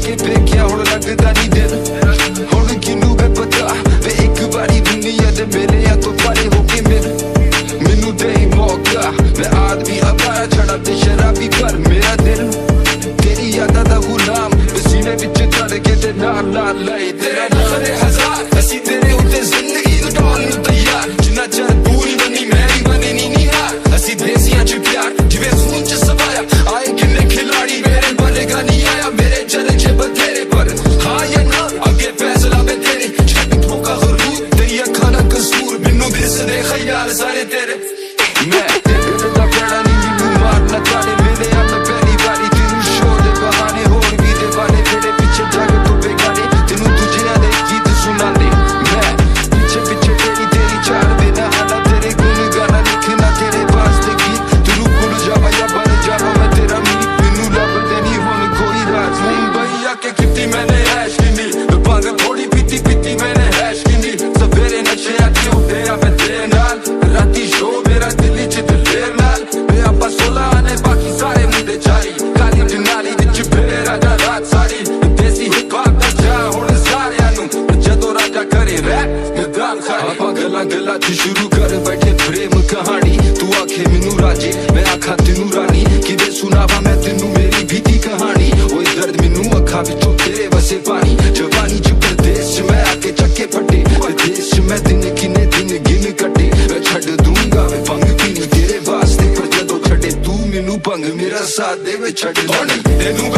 के फेंकिया हुण लगदा नहीं दिल हुण किनू वे पता वे एक बारी दुनिया दे मेरे या तो परे होके मैनू दे मौका मैं आदमी आवारा छड़ा ते शराबी पर मेरा दिल तेरी यादां दा गुलाम सीने विच धड़के ते नाल नाल लए तेरा नज़र हजार असी तेरे उत्ते जिंदगी लुटाउण नूं तैयार जिन्ना चर तू नहीं बनी मैं भी बने नी निहार असी देसियां च प्यार जिवें खून च सवाया आए किन्ने खिलाड़ी मेरे बनेगा नहीं आया मेरे चले च बथेरे पर हाँ या ना आगे फैसला मैं तेरे छड़ ठोका गुरूर तेरी अखां दा कसूर मैनू दिसदे ख्याल सारे तेरे मैं दिल दा बड़ा नहीं मैनू मारना चाहे मेरे आप पहली बारी तेनू शो दे बहाने होर भी दे बाने तेरे पीछे जग तो बेगाने तेनू दूजियां दे गीत सुनांदे मैं पीछे पीछे तेरी चाल बिना हाना तेरे गुण गाना लिखना तेरे वास्ते गीत तेनू भूल जावा या बन जावा मैं तेरा मीत मैनू लभदे नहीं हुण कोई राज नहीं मुंबई आके किती मैंने ऐश किनी भांग थोड़ी पीती पीती मैंने हैश किनी सवेरे नशे आके उठे मैं तेरे नाल राती शो मेरा दिल्ली च दिलेर नाल मैं आपा 16 आने बाकी सारे मुंडे चारी काली जनाली विच फिरे राजा रात सारी देसी हिप हॉप दा जा हुण सारियां नूं जदों राजा करे रैप मैदान खाली आपा गल्लां गल्लां च शुरू कर बैठे प्रेम कहानी तू आखे मैनू राजे मैं आखा तेनू रानी किवें सुनावा मैं तेनू मेरी बीती कहानी ओए दर्द मैनू अखां विचों तेरे वसे पानी जवानी च प्रदेश च मैं आके चक्के फटे देश च मैं दिन किन्ने दिन गिन कटे मैं छड्ड दूंगा मैं भंग पीनी तेरे वास्ते पर जदों छड्डे तू मैनू भंग मेरा साथ दे वे छड्ड तेनू